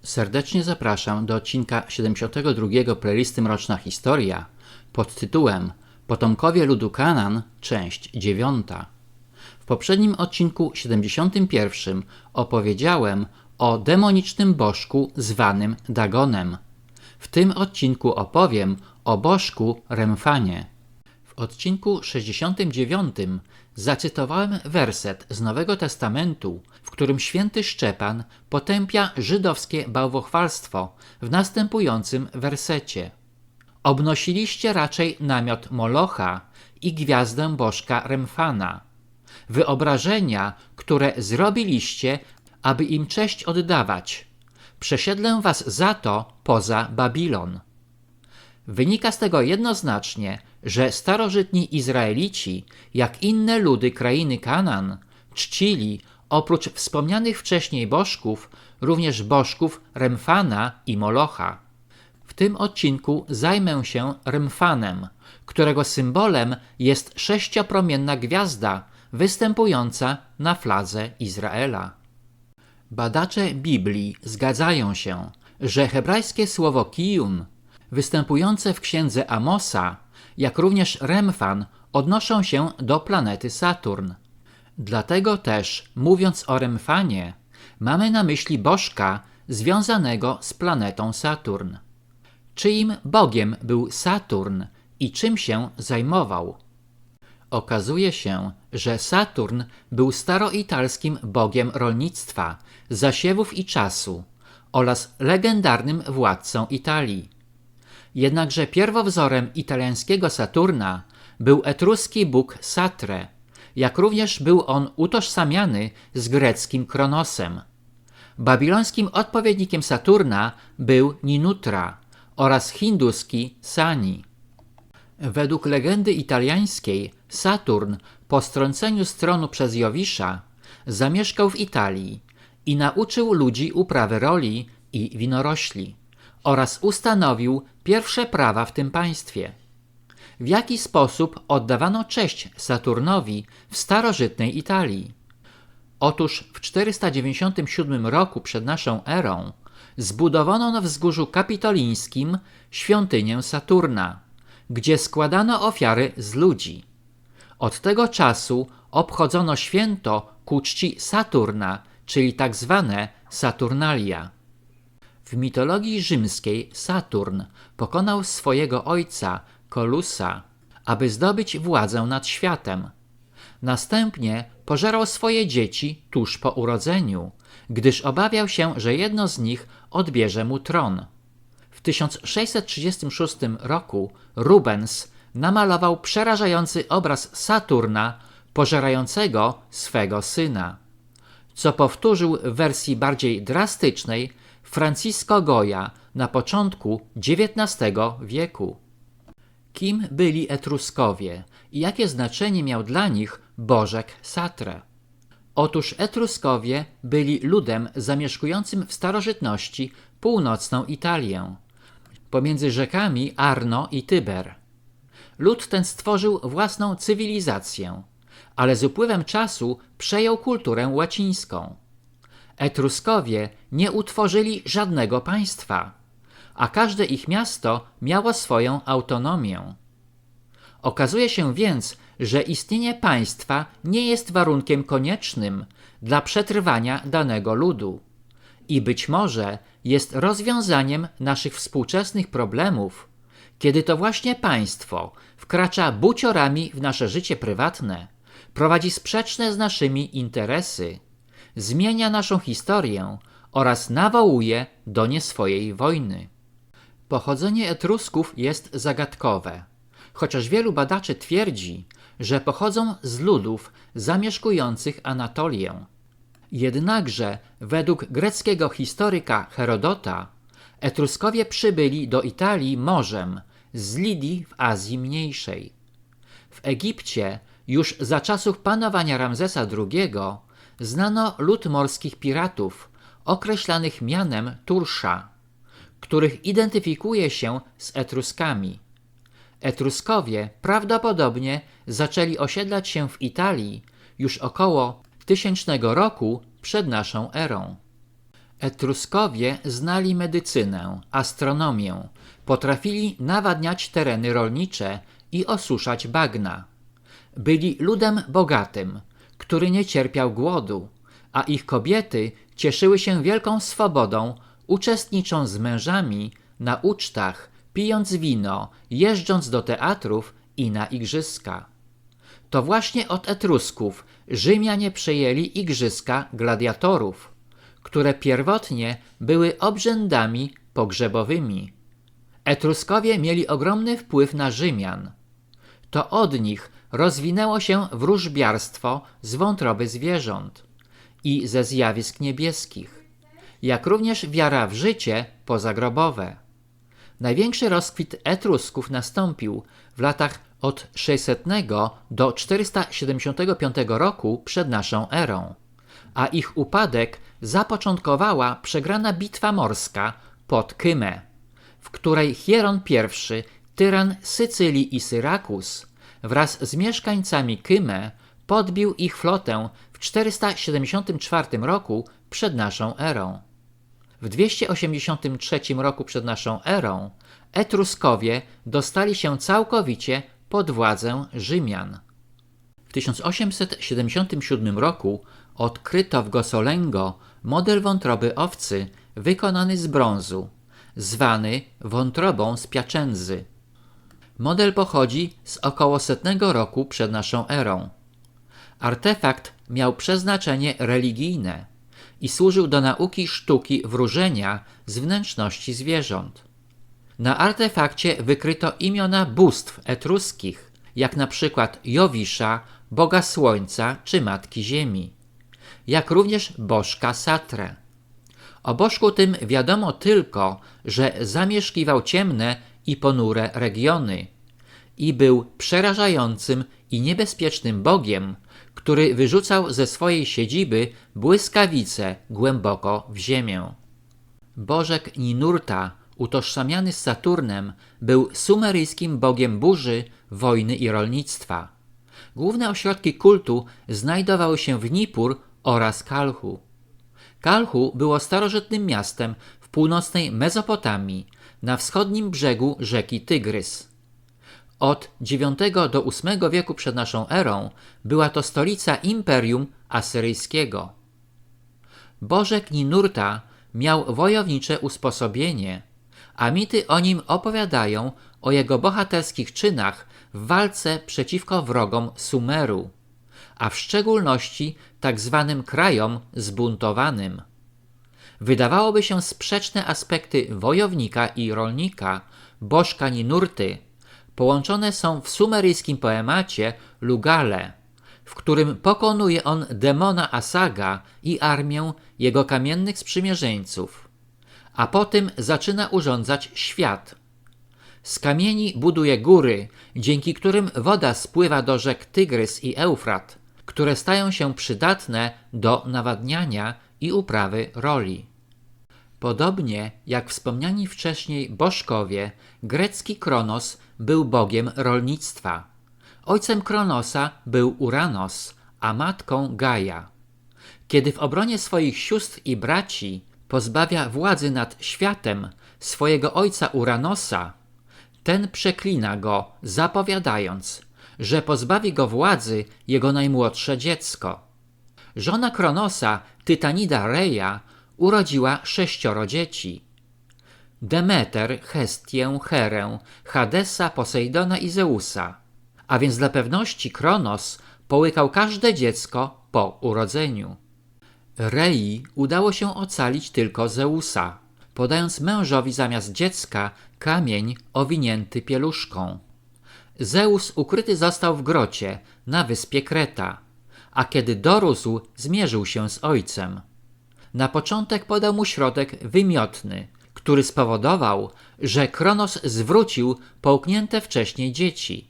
Serdecznie zapraszam do odcinka 72 playlisty Mroczna Historia pod tytułem Potomkowie ludu Kanaan, część 9. W poprzednim odcinku 71 opowiedziałem o demonicznym bożku zwanym Dagonem. W tym odcinku opowiem o bożku Remfanie. W odcinku 69 zacytowałem werset z Nowego Testamentu, w którym święty Szczepan potępia żydowskie bałwochwalstwo w następującym wersecie. Obnosiliście raczej namiot Molocha i gwiazdę bożka Remfana, wyobrażenia, które zrobiliście, aby im cześć oddawać. Przesiedlę was za to poza Babilon. Wynika z tego jednoznacznie, że starożytni Izraelici, jak inne ludy krainy Kanaan, czcili oprócz wspomnianych wcześniej bożków również bożków Remfana i Molocha. W tym odcinku zajmę się Remfanem, którego symbolem jest sześciopromienna gwiazda występująca na fladze Izraela. Badacze Biblii zgadzają się, że hebrajskie słowo kijun, występujące w księdze Amosa, jak również Remfan, odnoszą się do planety Saturn. Dlatego też, mówiąc o Remfanie, mamy na myśli bożka związanego z planetą Saturn. Czyim bogiem był Saturn i czym się zajmował? Okazuje się, że Saturn był staroitalskim bogiem rolnictwa, zasiewów i czasu oraz legendarnym władcą Italii. Jednakże pierwowzorem italiańskiego Saturna był etruski bóg Satre, jak również był on utożsamiany z greckim Kronosem. Babilońskim odpowiednikiem Saturna był Ninutra oraz hinduski Sani. Według legendy italiańskiej Saturn po strąceniu z tronu przez Jowisza zamieszkał w Italii i nauczył ludzi uprawy roli i winorośli oraz ustanowił pierwsze prawa w tym państwie. W jaki sposób oddawano cześć Saturnowi w starożytnej Italii? Otóż w 497 roku przed naszą erą zbudowano na wzgórzu kapitolińskim świątynię Saturna, gdzie składano ofiary z ludzi. Od tego czasu obchodzono święto ku czci Saturna, czyli tak zwane Saturnalia. W mitologii rzymskiej Saturn pokonał swojego ojca Kolusa, aby zdobyć władzę nad światem. Następnie pożerał swoje dzieci tuż po urodzeniu, gdyż obawiał się, że jedno z nich odbierze mu tron. W 1636 roku Rubens namalował przerażający obraz Saturna pożerającego swego syna, co powtórzył w wersji bardziej drastycznej Francisco Goya na początku XIX wieku. Kim byli Etruskowie i jakie znaczenie miał dla nich bożek Satre? Otóż Etruskowie byli ludem zamieszkującym w starożytności północną Italię, pomiędzy rzekami Arno i Tyber. Lud ten stworzył własną cywilizację, ale z upływem czasu przejął kulturę łacińską. Etruskowie nie utworzyli żadnego państwa, a każde ich miasto miało swoją autonomię. Okazuje się więc, że istnienie państwa nie jest warunkiem koniecznym dla przetrwania danego ludu i być może jest rozwiązaniem naszych współczesnych problemów, kiedy to właśnie państwo wkracza buciorami w nasze życie prywatne, prowadzi sprzeczne z naszymi interesy, zmienia naszą historię oraz nawołuje do nieswojej wojny. Pochodzenie Etrusków jest zagadkowe, chociaż wielu badaczy twierdzi, że pochodzą z ludów zamieszkujących Anatolię. Jednakże według greckiego historyka Herodota Etruskowie przybyli do Italii morzem z Lidii w Azji Mniejszej. W Egipcie już za czasów panowania Ramzesa II znano lud morskich piratów określanych mianem Tursza, których identyfikuje się z Etruskami. Etruskowie prawdopodobnie zaczęli osiedlać się w Italii już około 1000 roku przed naszą erą. Etruskowie znali medycynę, astronomię, potrafili nawadniać tereny rolnicze i osuszać bagna. Byli ludem bogatym, który nie cierpiał głodu, a ich kobiety cieszyły się wielką swobodą, uczestnicząc z mężami na ucztach, pijąc wino, jeżdżąc do teatrów i na igrzyska. To właśnie od Etrusków Rzymianie przejęli igrzyska gladiatorów, które pierwotnie były obrzędami pogrzebowymi. Etruskowie mieli ogromny wpływ na Rzymian. To od nich rozwinęło się wróżbiarstwo z wątroby zwierząt i ze zjawisk niebieskich, jak również wiara w życie pozagrobowe. Największy rozkwit Etrusków nastąpił w latach od 600 do 475 roku przed naszą erą, a ich upadek zapoczątkowała przegrana bitwa morska pod Kymę, w której Hieron I, tyran Sycylii i Syrakus, wraz z mieszkańcami Kymy podbił ich flotę w 474 roku przed naszą erą. W 283 roku przed naszą erą Etruskowie dostali się całkowicie pod władzę Rzymian. W 1877 roku odkryto w Gossolengo model wątroby owcy wykonany z brązu, zwany wątrobą z Piacenzy. Model pochodzi z około 100 roku przed naszą erą. Artefakt miał przeznaczenie religijne i służył do nauki sztuki wróżenia z wnętrzności zwierząt. Na artefakcie wykryto imiona bóstw etruskich, jak na przykład Jowisza, boga słońca czy matki ziemi, jak również bożka Satrę. O bożku tym wiadomo tylko, że zamieszkiwał ciemne i ponure regiony i był przerażającym i niebezpiecznym bogiem, który wyrzucał ze swojej siedziby błyskawice głęboko w ziemię. Bożek Ninurta, utożsamiany z Saturnem, był sumeryjskim bogiem burzy, wojny i rolnictwa. Główne ośrodki kultu znajdowały się w Nippur oraz Kalchu. Kalchu było starożytnym miastem w północnej Mezopotamii, na wschodnim brzegu rzeki Tygrys. Od IX do VIII wieku przed naszą erą była to stolica Imperium Asyryjskiego. Bożek Ninurta miał wojownicze usposobienie, a mity o nim opowiadają o jego bohaterskich czynach w walce przeciwko wrogom Sumeru, a w szczególności tak zwanym krajom zbuntowanym. Wydawałoby się sprzeczne aspekty wojownika i rolnika, bożka Ninurty, połączone są w sumeryjskim poemacie Lugale, w którym pokonuje on demona Asaga i armię jego kamiennych sprzymierzeńców, a potem zaczyna urządzać świat. Z kamieni buduje góry, dzięki którym woda spływa do rzek Tygrys i Eufrat, które stają się przydatne do nawadniania i uprawy roli. Podobnie jak wspomniani wcześniej bożkowie, grecki Kronos był bogiem rolnictwa. Ojcem Kronosa był Uranos, a matką Gaja. Kiedy w obronie swoich sióstr i braci pozbawia władzy nad światem swojego ojca Uranosa, ten przeklina go, zapowiadając, że pozbawi go władzy jego najmłodsze dziecko. Żona Kronosa, Tytanida Reja, urodziła 6 dzieci. Demeter, Hestię, Herę, Hadesa, Posejdona i Zeusa, a więc dla pewności Kronos połykał każde dziecko po urodzeniu. Rei udało się ocalić tylko Zeusa, podając mężowi zamiast dziecka kamień owinięty pieluszką. Zeus ukryty został w grocie na wyspie Kreta, a kiedy dorósł, zmierzył się z ojcem. Na początek podał mu środek wymiotny, który spowodował, że Kronos zwrócił połknięte wcześniej dzieci.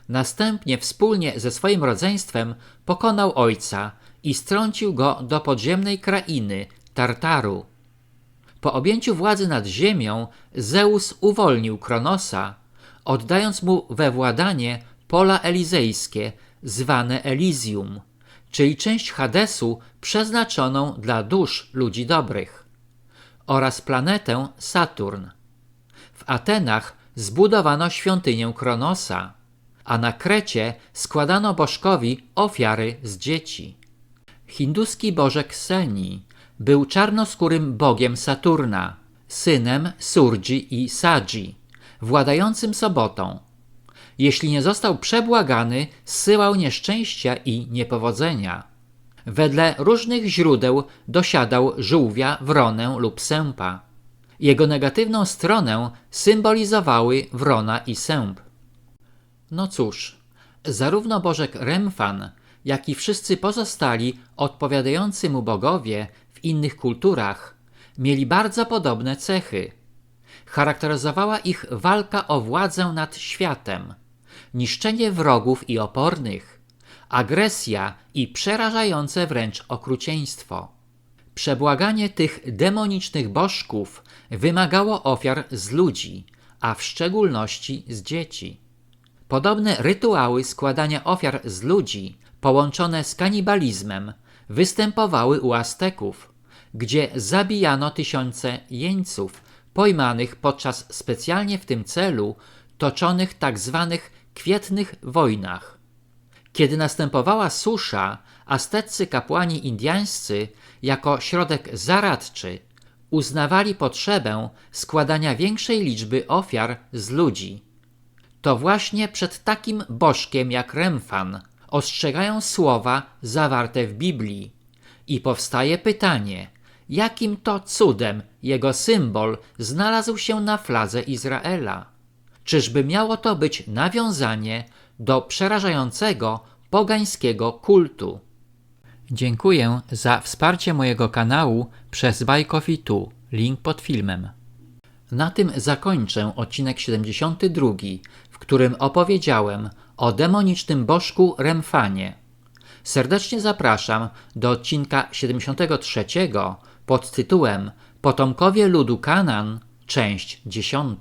Następnie wspólnie ze swoim rodzeństwem pokonał ojca i strącił go do podziemnej krainy, Tartaru. Po objęciu władzy nad ziemią Zeus uwolnił Kronosa, oddając mu we władanie pola elizejskie, zwane Elysium, czyli część Hadesu przeznaczoną dla dusz ludzi dobrych. oraz planetę Saturn. W Atenach zbudowano świątynię Kronosa, a na Krecie składano bożkowi ofiary z dzieci. Hinduski bożek Kseni był czarnoskórym bogiem Saturna, synem Surdzi i Sadzi, władającym sobotą. Jeśli nie został przebłagany, zsyłał nieszczęścia i niepowodzenia. Wedle różnych źródeł dosiadał żółwia, wronę lub sępa. Jego negatywną stronę symbolizowały wrona i sęp. No cóż, zarówno bożek Remphan, jak i wszyscy pozostali odpowiadający mu bogowie w innych kulturach mieli bardzo podobne cechy. Charakteryzowała ich walka o władzę nad światem, niszczenie wrogów i opornych, agresja i przerażające wręcz okrucieństwo. Przebłaganie tych demonicznych bożków wymagało ofiar z ludzi, a w szczególności z dzieci. Podobne rytuały składania ofiar z ludzi, połączone z kanibalizmem, występowały u Azteków, gdzie zabijano tysiące jeńców pojmanych podczas specjalnie w tym celu toczonych tzw. kwietnych wojnach. Kiedy następowała susza, azteccy kapłani indyjscy jako środek zaradczy uznawali potrzebę składania większej liczby ofiar z ludzi. To właśnie przed takim bożkiem jak Remphan ostrzegają słowa zawarte w Biblii i powstaje pytanie, jakim to cudem jego symbol znalazł się na fladze Izraela? Czyżby miało to być nawiązanie do przerażającego pogańskiego kultu? Dziękuję za wsparcie mojego kanału przez Buy Coffee 2, link pod filmem. Na tym zakończę odcinek 72, w którym opowiedziałem o demonicznym bożku Remphanie. Serdecznie zapraszam do odcinka 73 pod tytułem Potomkowie ludu Kanaan, część 10.